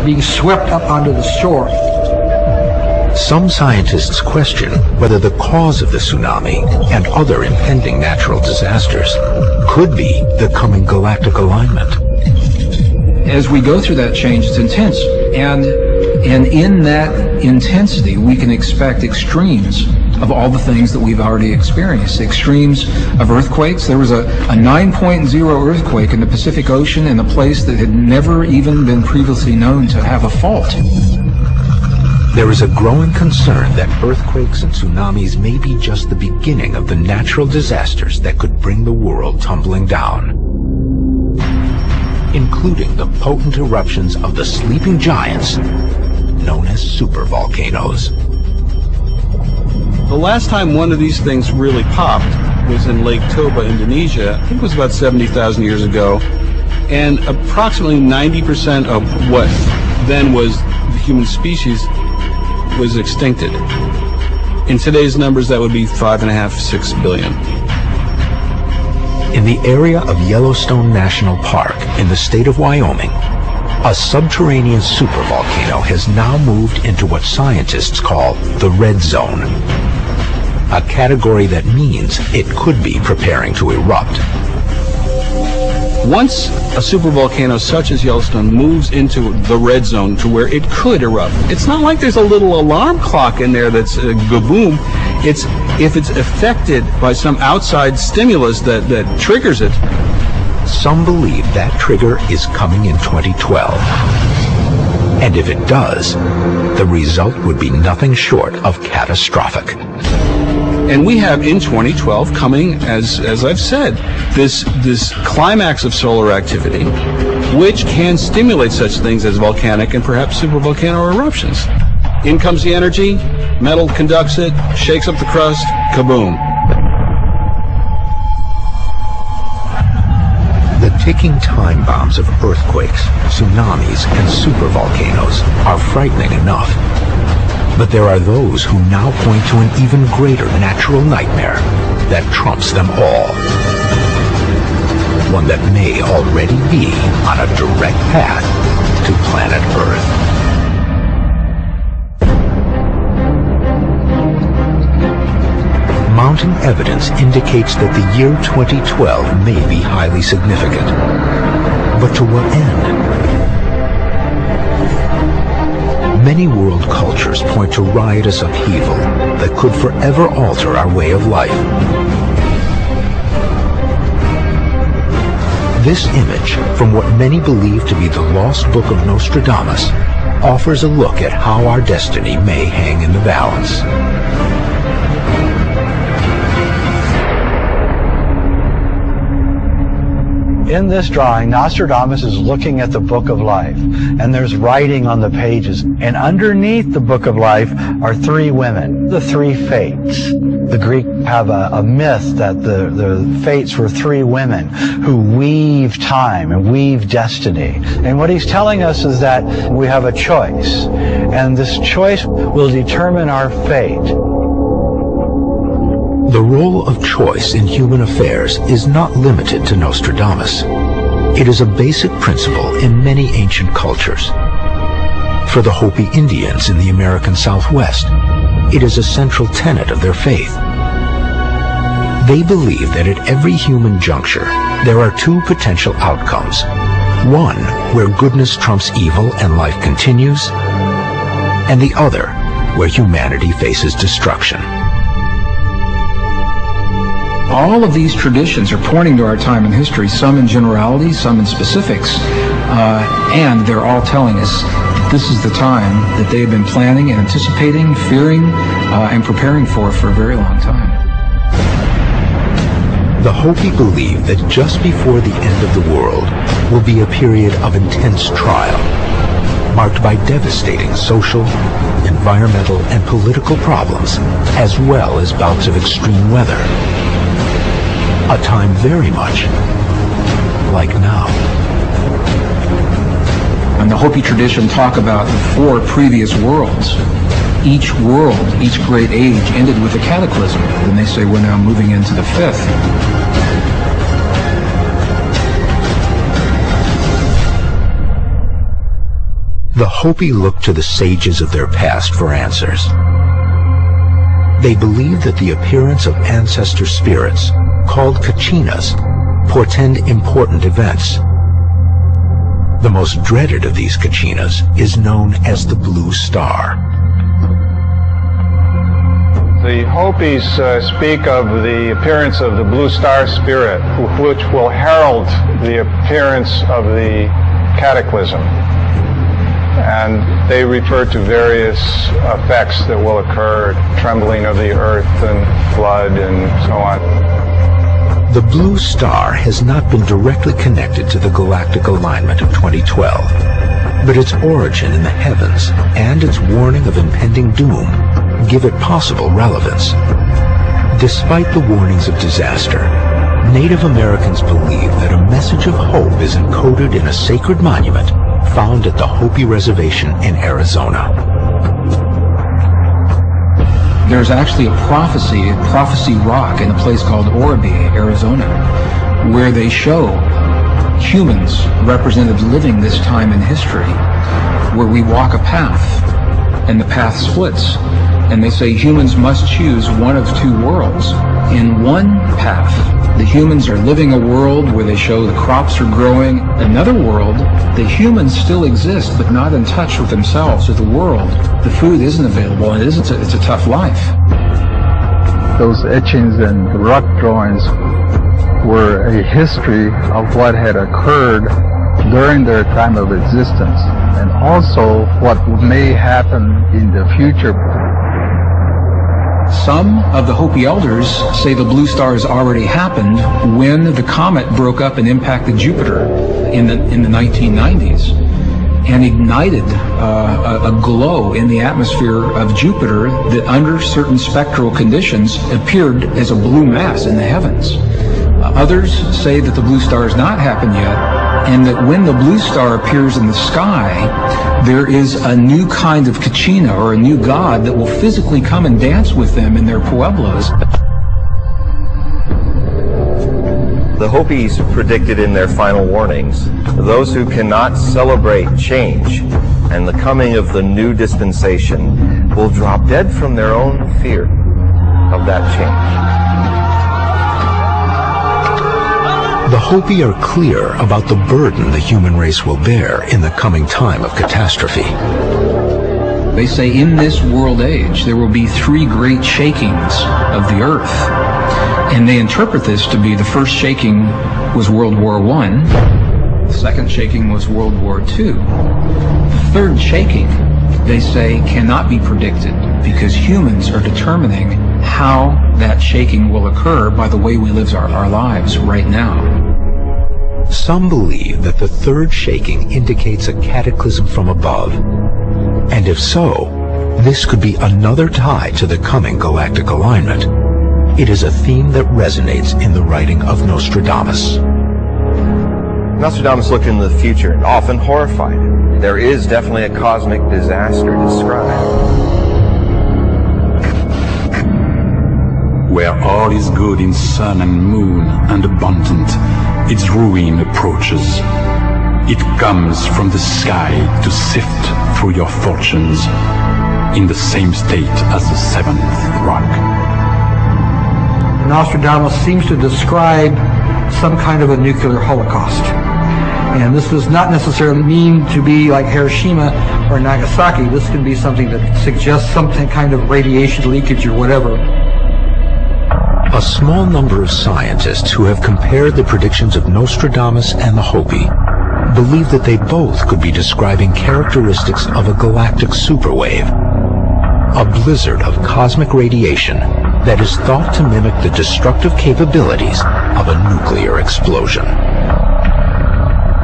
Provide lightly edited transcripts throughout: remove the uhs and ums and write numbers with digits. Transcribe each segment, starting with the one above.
being swept up onto the shore. Some scientists question whether the cause of the tsunami and other impending natural disasters could be the coming galactic alignment. As we go through that change, it's intense, and in that intensity, we can expect extremes of all the things that we've already experienced. Extremes of earthquakes. There was a 9.0 earthquake in the Pacific Ocean in a place that had never even been previously known to have a fault. There is a growing concern that earthquakes and tsunamis may be just the beginning of the natural disasters that could bring the world tumbling down, including the potent eruptions of the sleeping giants known as supervolcanoes. The last time one of these things really popped was in Lake Toba, Indonesia. I think it was about 70,000 years ago, and approximately 90% of what then was the human species was extincted. In today's numbers, that would be 5.5, 6 billion. In the area of Yellowstone National Park in the state of Wyoming, a subterranean supervolcano has now moved into what scientists call the red zone, a category that means it could be preparing to erupt. Once a supervolcano such as Yellowstone moves into the red zone to where it could erupt, it's not like there's a little alarm clock in there that's ga-boom. It's if it's affected by some outside stimulus that triggers it. Some believe that trigger is coming in 2012. And if it does, the result would be nothing short of catastrophic. And we have in 2012 coming, as I've said, this climax of solar activity, which can stimulate such things as volcanic and perhaps supervolcano eruptions. In comes the energy, metal conducts it, shakes up the crust, kaboom. The ticking time bombs of earthquakes, tsunamis, and supervolcanoes are frightening enough. But there are those who now point to an even greater natural nightmare that trumps them all. One that may already be on a direct path to planet Earth. Mounting evidence indicates that the year 2012 may be highly significant. But to what end? Many world cultures point to riotous upheaval that could forever alter our way of life. This image, from what many believe to be the lost book of Nostrdamos, offers a look at how our destiny may hang in the balance. In this drawing, Nostradamus is looking at the Book of Life, and there's writing on the pages. And underneath the Book of Life are three women, the three fates. The Greeks have a myth that the fates were three women who weave time and weave destiny. And what he's telling us is that we have a choice, and this choice will determine our fate. The role of choice in human affairs is not limited to Nostradamus. It is a basic principle in many ancient cultures. For the Hopi Indians in the American Southwest, it is a central tenet of their faith. They believe that at every human juncture, there are two potential outcomes. One, where goodness trumps evil and life continues, and the other, where humanity faces destruction. All of these traditions are pointing to our time in history, some in generality, some in specifics, and they're all telling us that this is the time that they have been planning and anticipating, fearing, and preparing for a very long time. The Hopi believe that just before the end of the world will be a period of intense trial, marked by devastating social, environmental, and political problems, as well as bouts of extreme weather. A time very much like now. And the Hopi tradition talk about the four previous worlds. Each world, each great age ended with a cataclysm. Then they say we're now moving into the fifth. The Hopi look to the sages of their past for answers. They believe that the appearance of ancestor spirits, called kachinas, portend important events. The most dreaded of these kachinas is known as the Blue Star. The Hopis speak of the appearance of the Blue Star spirit, which will herald the appearance of the cataclysm. And they refer to various effects that will occur, trembling of the earth and flood and so on. The Blue Star has not been directly connected to the galactic alignment of 2012, but its origin in the heavens and its warning of impending doom give it possible relevance. Despite the warnings of disaster, Native Americans believe that a message of hope is encoded in a sacred monument found at the Hopi Reservation in Arizona. There's actually a prophecy rock in a place called Orby, Arizona, where they show humans represented living this time in history, where we walk a path and the path splits, and they say humans must choose one of two worlds. In one path, the humans are living a world where they show the crops are growing. Another world, the humans still exist, but not in touch with themselves or the world. The food isn't available, and it's a tough life. Those etchings and rock drawings were a history of what had occurred during their time of existence, and also what may happen in the future. Some of the Hopi elders say the Blue Star has already happened when the comet broke up and impacted Jupiter in the 1990s and ignited a glow in the atmosphere of Jupiter that under certain spectral conditions appeared as a blue mass in the heavens. Others say that the Blue Star has not happened yet, and that when the Blue Star appears in the sky, there is a new kind of kachina, or a new god, that will physically come and dance with them in their pueblos. The Hopis predicted in their final warnings, those who cannot celebrate change and the coming of the new dispensation will drop dead from their own fear of that change. The Hopi are clear about the burden the human race will bear in the coming time of catastrophe. They say in this world age there will be 3 great shakings of the earth. And they interpret this to be the first shaking was World War I, the second shaking was World War II. The third shaking, they say, cannot be predicted because humans are determining how that shaking will occur by the way we live our lives right now. Some believe that the third shaking indicates a cataclysm from above. And if so, this could be another tie to the coming galactic alignment. It is a theme that resonates in the writing of Nostradamus. Nostradamus looked into the future, often horrified. There is definitely a cosmic disaster described. Where all is good in sun and moon and abundant, its ruin approaches. It comes from the sky to sift through your fortunes in the same state as the 7th rock. Nostradamus seems to describe some kind of a nuclear holocaust. And this does not necessarily mean to be like Hiroshima or Nagasaki. This can be something that suggests some kind of radiation leakage or whatever. A small number of scientists who have compared the predictions of Nostradamus and the Hopi believe that they both could be describing characteristics of a galactic superwave, a blizzard of cosmic radiation that is thought to mimic the destructive capabilities of a nuclear explosion.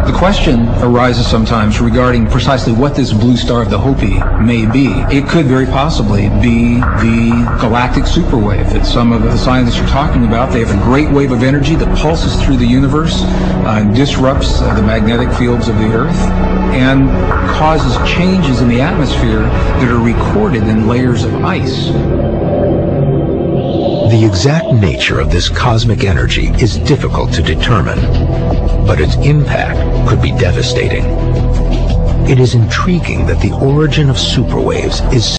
The question arises sometimes regarding precisely what this Blue Star of the Hopi may be. It could very possibly be the galactic superwave that some of the scientists are talking about. They have a great wave of energy that pulses through the universe and disrupts the magnetic fields of the Earth and causes changes in the atmosphere that are recorded in layers of ice. The exact nature of this cosmic energy is difficult to determine, but its impact could be devastating. It is intriguing that the origin of superwaves is